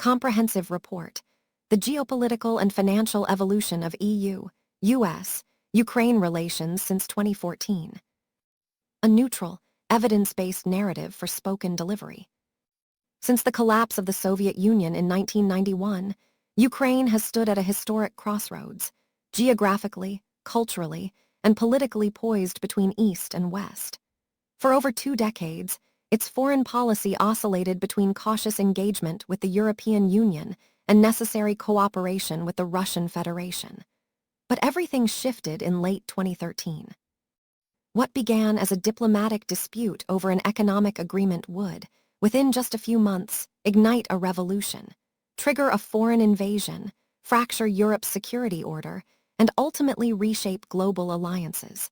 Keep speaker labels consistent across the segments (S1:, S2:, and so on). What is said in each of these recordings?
S1: Comprehensive Report: The Geopolitical and Financial Evolution of EU, US, Ukraine Relations Since 2014. A neutral, evidence-based narrative for spoken delivery. Since the collapse of the Soviet Union in 1991, Ukraine has stood at a historic crossroads, geographically, culturally, and politically poised between East and West. For over 2 decades, its foreign policy oscillated between cautious engagement with the European Union and necessary cooperation with the Russian Federation. But everything shifted in late 2013. What began as a diplomatic dispute over an economic agreement would, within just a few months, ignite a revolution, trigger a foreign invasion, fracture Europe's security order, and ultimately reshape global alliances.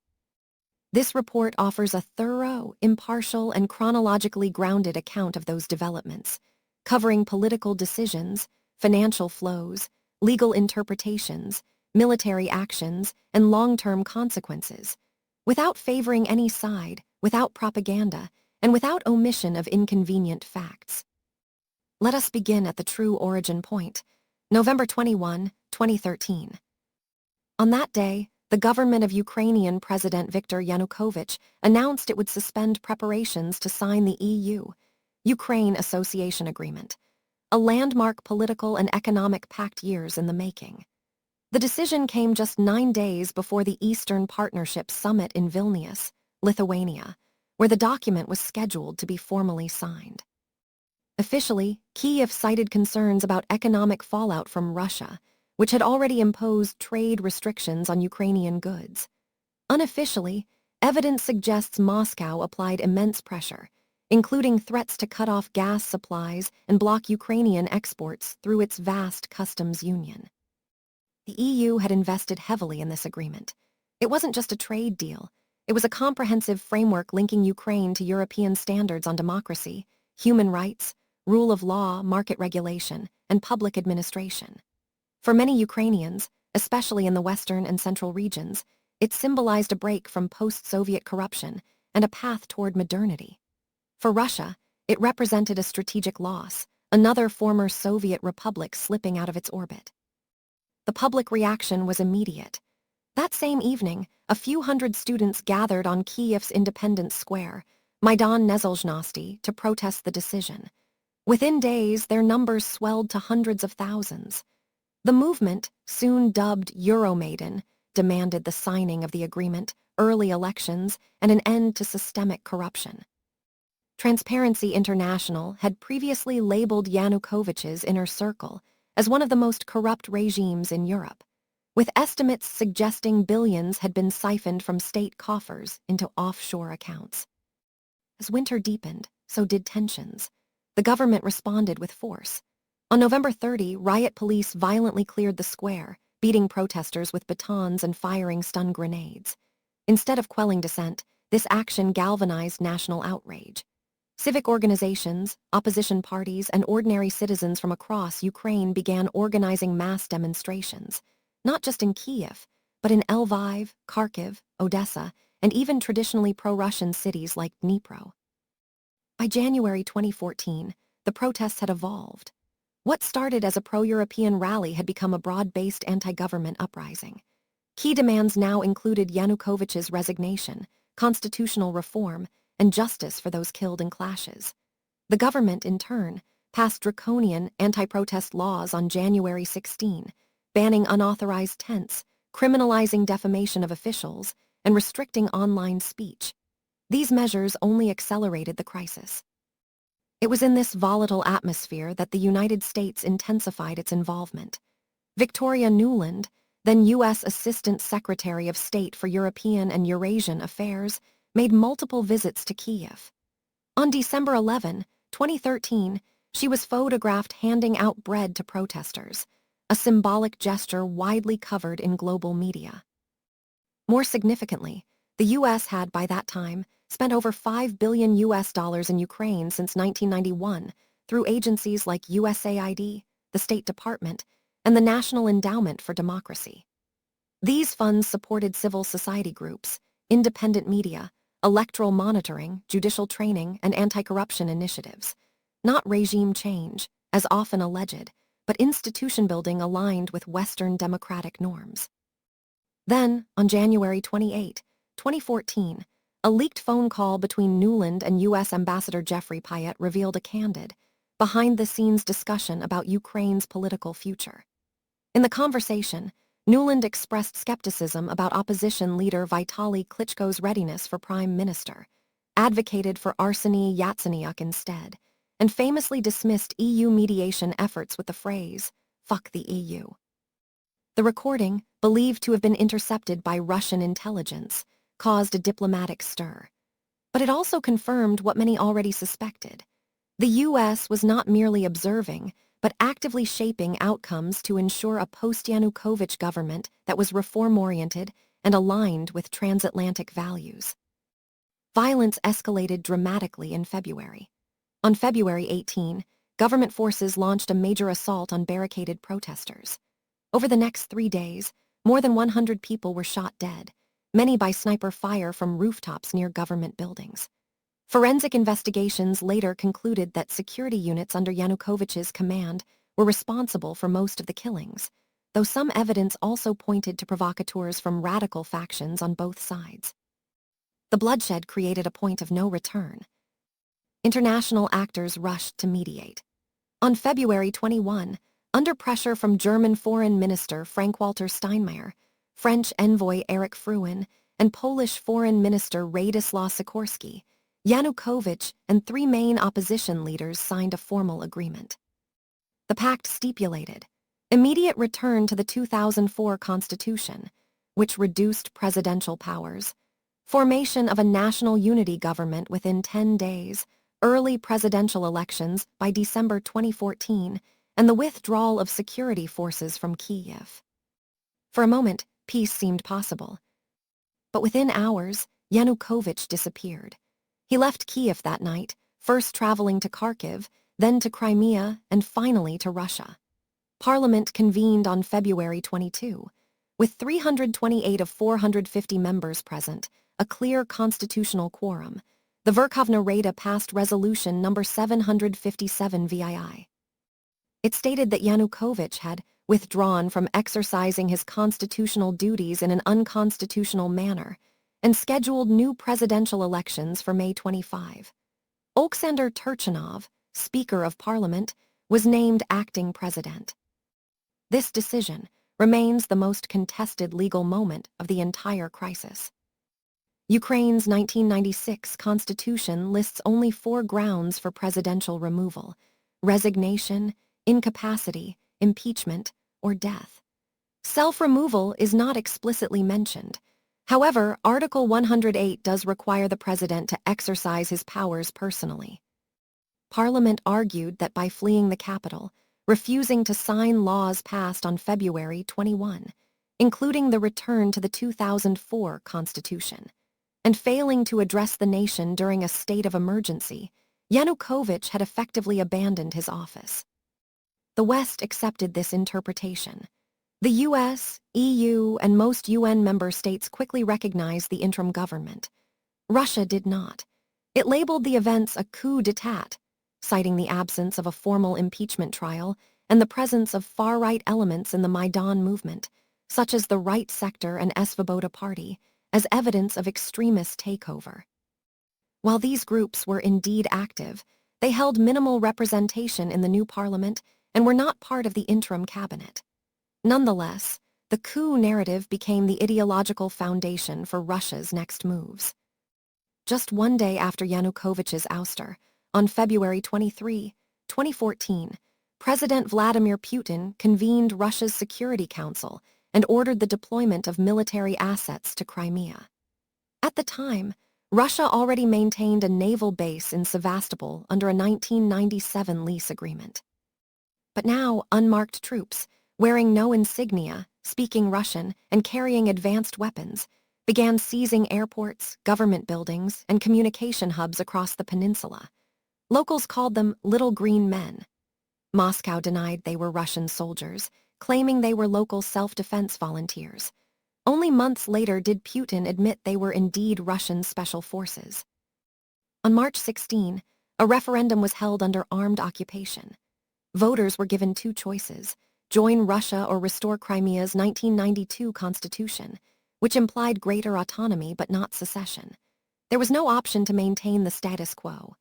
S1: This report offers a thorough, impartial, and chronologically grounded account of those developments, covering political decisions, financial flows, legal interpretations, military actions, and long-term consequences, without favoring any side, without propaganda, and without omission of inconvenient facts. Let us begin at the true origin point, November 21, 2013. On that day, the government of Ukrainian President Viktor Yanukovych announced it would suspend preparations to sign the EU-Ukraine Association Agreement, a landmark political and economic pact years in the making. The decision came just 9 days before the Eastern Partnership Summit in Vilnius, Lithuania, where the document was scheduled to be formally signed. Officially, Kyiv cited concerns about economic fallout from Russia, which had already imposed trade restrictions on Ukrainian goods. Unofficially, evidence suggests Moscow applied immense pressure, including threats to cut off gas supplies and block Ukrainian exports through its vast customs union. The EU had invested heavily in this agreement. It wasn't just a trade deal. It was a comprehensive framework linking Ukraine to European standards on democracy, human rights, rule of law, market regulation, and public administration. For many Ukrainians, especially in the western and central regions, it symbolized a break from post-Soviet corruption and a path toward modernity. For Russia, it represented a strategic loss, another former Soviet republic slipping out of its orbit. The public reaction was immediate. That same evening, a few hundred students gathered on Kyiv's Independence Square, Maidan Nezhezhnosti, to protest the decision. Within days, their numbers swelled to hundreds of thousands. The movement, soon dubbed Euromaidan, demanded the signing of the agreement, early elections, and an end to systemic corruption. Transparency International had previously labeled Yanukovych's inner circle as one of the most corrupt regimes in Europe, with estimates suggesting billions had been siphoned from state coffers into offshore accounts. As winter deepened, so did tensions. The government responded with force. On November 30, riot police violently cleared the square, beating protesters with batons and firing stun grenades. Instead of quelling dissent, this action galvanized national outrage. Civic organizations, opposition parties, and ordinary citizens from across Ukraine began organizing mass demonstrations, not just in Kyiv, but in Lviv, Kharkiv, Odessa, and even traditionally pro-Russian cities like Dnipro. By January 2014, the protests had evolved. What started as a pro-European rally had become a broad-based anti-government uprising. Key demands now included Yanukovych's resignation, constitutional reform, and justice for those killed in clashes. The government, in turn, passed draconian anti-protest laws on January 16, banning unauthorized tents, criminalizing defamation of officials, and restricting online speech. These measures only accelerated the crisis. It was in this volatile atmosphere that the United States intensified its involvement. Victoria Nuland, then U.S. Assistant Secretary of State for European and Eurasian Affairs, made multiple visits to Kyiv. On December 11, 2013, she was photographed handing out bread to protesters, a symbolic gesture widely covered in global media. More significantly, the U.S. had, by that time, spent over $5 billion in Ukraine since 1991 through agencies like USAID, the State Department, and the National Endowment for Democracy. These funds supported civil society groups, independent media, electoral monitoring, judicial training, and anti-corruption initiatives, not regime change, as often alleged, but institution building aligned with Western democratic norms. Then, on January 28, 2014, a leaked phone call between Nuland and U.S. Ambassador Jeffrey Payette revealed a candid, behind-the-scenes discussion about Ukraine's political future. In the conversation, Nuland expressed skepticism about opposition leader Vitaly Klitschko's readiness for prime minister, advocated for Arseniy Yatsenyuk instead, and famously dismissed EU mediation efforts with the phrase, "fuck the EU." The recording, believed to have been intercepted by Russian intelligence, caused a diplomatic stir. But it also confirmed what many already suspected. The U.S. was not merely observing, but actively shaping outcomes to ensure a post-Yanukovych government that was reform-oriented and aligned with transatlantic values. Violence escalated dramatically in February. On February 18, government forces launched a major assault on barricaded protesters. Over the next 3 days, more than 100 people were shot dead, many by sniper fire from rooftops near government buildings. Forensic investigations later concluded that security units under Yanukovych's command were responsible for most of the killings, though some evidence also pointed to provocateurs from radical factions on both sides. The bloodshed created a point of no return. International actors rushed to mediate. On February 21, under pressure from German Foreign Minister Frank-Walter Steinmeier, French envoy Eric Fruin, and Polish Foreign Minister Radosław Sikorski, Yanukovych and 3 main opposition leaders signed a formal agreement. The pact stipulated immediate return to the 2004 constitution, which reduced presidential powers, formation of a national unity government within 10 days, early presidential elections by December 2014, and the withdrawal of security forces from Kyiv. For a moment, peace seemed possible. But within hours, Yanukovych disappeared. He left Kyiv that night, first traveling to Kharkiv, then to Crimea, and finally to Russia. Parliament convened on February 22, with 328 of 450 members present, a clear constitutional quorum. The Verkhovna Rada passed Resolution number 757 VII. It stated that Yanukovych had withdrawn from exercising his constitutional duties in an unconstitutional manner and scheduled new presidential elections for May 25. Oleksandr Turchinov, Speaker of Parliament, was named acting president. This decision remains the most contested legal moment of the entire crisis. Ukraine's 1996 constitution lists only 4 grounds for presidential removal: resignation, incapacity, impeachment, or death. Self-removal is not explicitly mentioned. However, Article 108 does require the president to exercise his powers personally. Parliament argued that by fleeing the capital, refusing to sign laws passed on February 21, including the return to the 2004 Constitution, and failing to address the nation during a state of emergency, Yanukovych had effectively abandoned his office. The West accepted this interpretation. The US, EU, and most UN member states quickly recognized the interim government. Russia did not. It labeled the events a coup d'état, citing the absence of a formal impeachment trial and the presence of far-right elements in the Maidan movement, such as the Right Sector and Svoboda Party, as evidence of extremist takeover. While these groups were indeed active, they held minimal representation in the new parliament and were not part of the interim cabinet. Nonetheless, the coup narrative became the ideological foundation for Russia's next moves. Just 1 day after Yanukovych's ouster, on February 23, 2014, President Vladimir Putin convened Russia's Security Council and ordered the deployment of military assets to Crimea. At the time, Russia already maintained a naval base in Sevastopol under a 1997 lease agreement. But now, unmarked troops, wearing no insignia, speaking Russian, and carrying advanced weapons, began seizing airports, government buildings, and communication hubs across the peninsula. Locals called them Little Green Men. Moscow denied they were Russian soldiers, claiming they were local self-defense volunteers. Only months later did Putin admit they were indeed Russian special forces. On March 16, a referendum was held under armed occupation. Voters were given two choices: join Russia or restore Crimea's 1992 constitution, which implied greater autonomy but not secession. There was no option to maintain the status quo.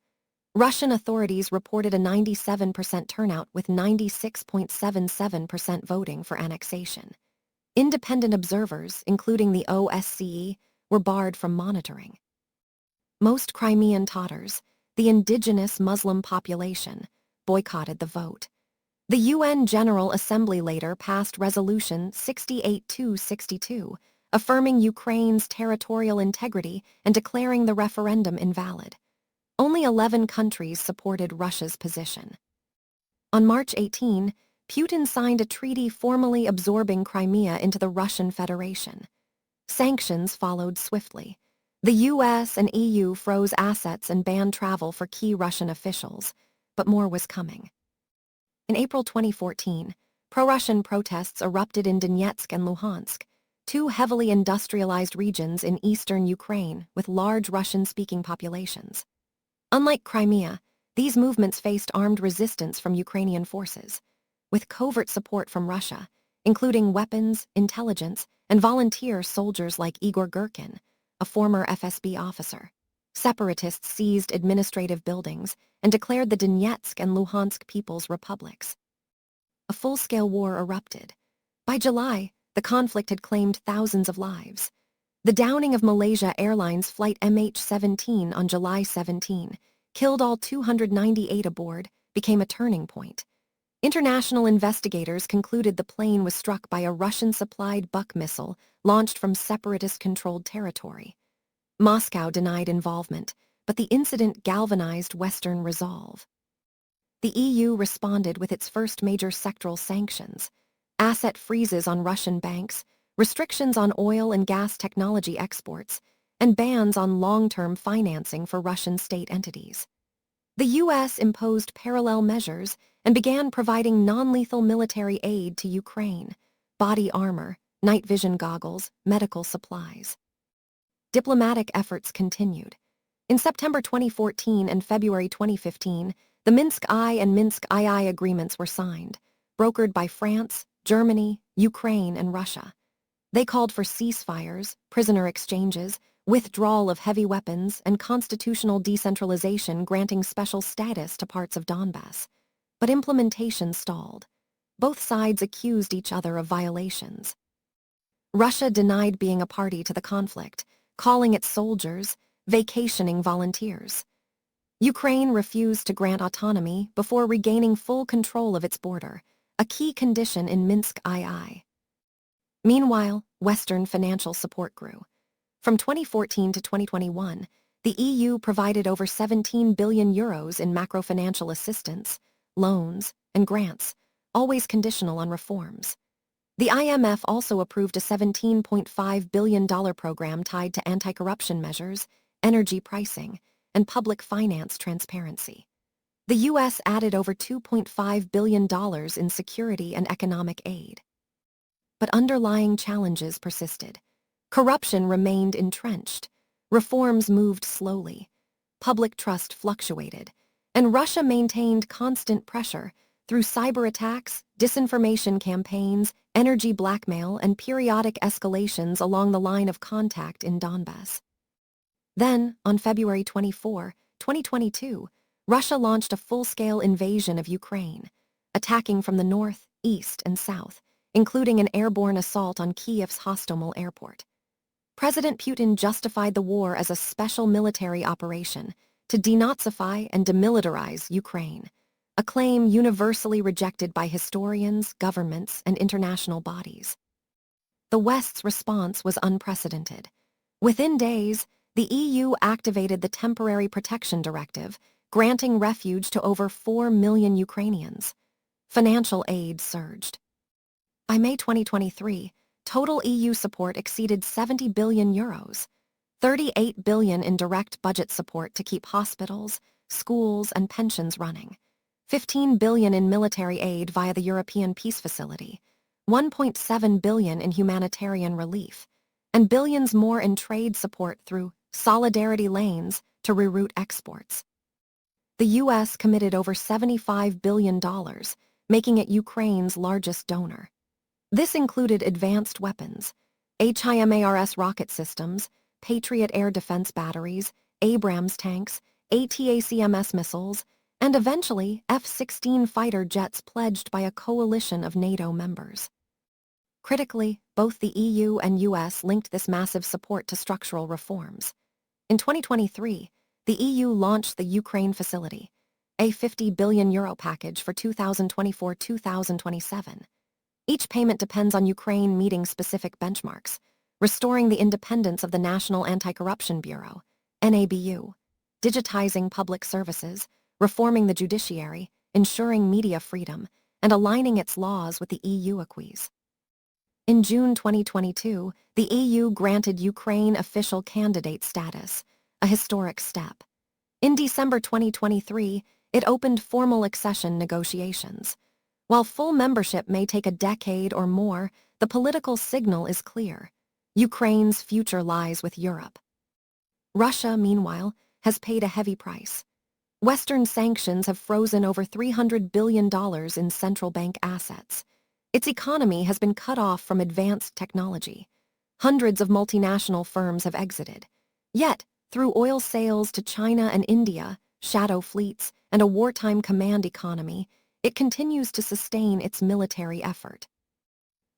S1: Russian authorities reported a 97% turnout with 96.77% voting for annexation. Independent observers, including the OSCE, were barred from monitoring. Most Crimean Tatars, the indigenous Muslim population, boycotted the vote. The UN General Assembly later passed Resolution 68-62, affirming Ukraine's territorial integrity and declaring the referendum invalid. Only 11 countries supported Russia's position. On March 18, Putin signed a treaty formally absorbing Crimea into the Russian Federation. Sanctions followed swiftly. The US and EU froze assets and banned travel for key Russian officials, but more was coming. In April 2014, pro-Russian protests erupted in Donetsk and Luhansk, two heavily industrialized regions in eastern Ukraine with large Russian-speaking populations. Unlike Crimea, these movements faced armed resistance from Ukrainian forces, with covert support from Russia, including weapons, intelligence, and volunteer soldiers like Igor Girkin, a former FSB officer. Separatists seized administrative buildings and declared the Donetsk and Luhansk People's Republics. A full-scale war erupted. By July, the conflict had claimed thousands of lives. The downing of Malaysia Airlines flight MH17 on July 17, killed all 298 aboard, became a turning point. International investigators concluded the plane was struck by a Russian-supplied Buk missile launched from separatist-controlled territory. Moscow denied involvement, but the incident galvanized Western resolve. The EU responded with its first major sectoral sanctions: asset freezes on Russian banks, restrictions on oil and gas technology exports, and bans on long-term financing for Russian state entities. The US imposed parallel measures and began providing non-lethal military aid to Ukraine: body armor, night vision goggles, medical supplies. Diplomatic efforts continued. In September 2014 and February 2015, the Minsk I and Minsk II agreements were signed, brokered by France, Germany, Ukraine, and Russia. They called for ceasefires, prisoner exchanges, withdrawal of heavy weapons, and constitutional decentralization, granting special status to parts of Donbass. But implementation stalled. Both sides accused each other of violations. Russia denied being a party to the conflict, calling its soldiers vacationing volunteers. Ukraine refused to grant autonomy before regaining full control of its border, a key condition in Minsk II. Meanwhile, Western financial support grew. From 2014 to 2021, the EU provided over €17 billion in macro-financial assistance, loans, and grants, always conditional on reforms. The IMF also approved a $17.5 billion program tied to anti-corruption measures, energy pricing, and public finance transparency. The US added over $2.5 billion in security and economic aid. But underlying challenges persisted. Corruption remained entrenched, reforms moved slowly, public trust fluctuated, and Russia maintained constant pressure through cyber attacks, disinformation campaigns, energy blackmail, and periodic escalations along the line of contact in Donbass. Then, on February 24, 2022, Russia launched a full-scale invasion of Ukraine, attacking from the north, east, and south, including an airborne assault on Kyiv's Hostomel airport. President Putin justified the war as a special military operation to denazify and demilitarize Ukraine, a claim universally rejected by historians, governments, and international bodies. The West's response was unprecedented. Within days, the EU activated the Temporary Protection Directive, granting refuge to over 4 million Ukrainians. Financial aid surged. By May 2023, total EU support exceeded €70 billion, €38 billion in direct budget support to keep hospitals, schools, and pensions running, $15 billion in military aid via the European Peace Facility, $1.7 billion in humanitarian relief, and billions more in trade support through solidarity lanes to reroute exports. The U.S. committed over $75 billion, making it Ukraine's largest donor. This included advanced weapons, HIMARS rocket systems, Patriot air defense batteries, Abrams tanks, ATACMS missiles, and eventually F-16 fighter jets pledged by a coalition of NATO members. Critically, both the EU and US linked this massive support to structural reforms. In 2023, the EU launched the Ukraine Facility, a €50 billion package for 2024-2027. Each payment depends on Ukraine meeting specific benchmarks, restoring the independence of the National Anti-Corruption Bureau, NABU, digitizing public services, reforming the judiciary, ensuring media freedom, and aligning its laws with the EU acquis. In June 2022, the EU granted Ukraine official candidate status, a historic step. In December 2023, it opened formal accession negotiations. While full membership may take a decade or more, the political signal is clear. Ukraine's future lies with Europe. Russia, meanwhile, has paid a heavy price. Western sanctions have frozen over $300 billion in central bank assets. Its economy has been cut off from advanced technology. Hundreds of multinational firms have exited. Yet, through oil sales to China and India, shadow fleets, and a wartime command economy, it continues to sustain its military effort.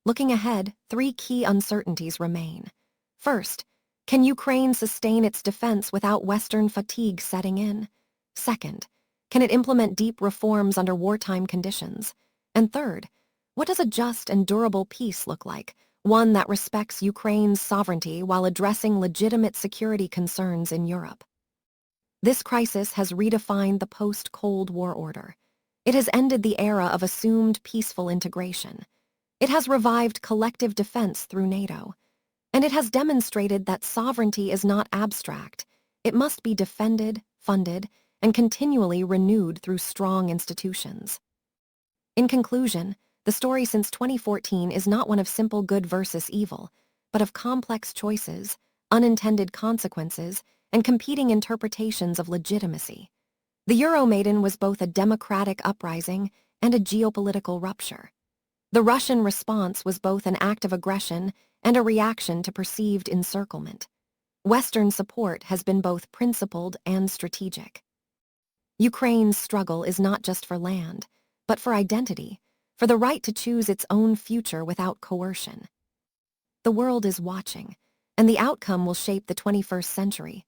S1: Looking ahead, three key uncertainties remain. First, can Ukraine sustain its defense without Western fatigue setting in? Second, can it implement deep reforms under wartime conditions? And third, what does a just and durable peace look like, one that respects Ukraine's sovereignty while addressing legitimate security concerns in Europe? This crisis has redefined the post-Cold War order. It has ended the era of assumed peaceful integration. It has revived collective defense through NATO. And it has demonstrated that sovereignty is not abstract. It must be defended, funded, and continually renewed through strong institutions. In conclusion, the story since 2014 is not one of simple good versus evil, but of complex choices, unintended consequences, and competing interpretations of legitimacy. The Euromaidan was both a democratic uprising and a geopolitical rupture. The Russian response was both an act of aggression and a reaction to perceived encirclement. Western support has been both principled and strategic. Ukraine's struggle is not just for land, but for identity, for the right to choose its own future without coercion. The world is watching, and the outcome will shape the 21st century.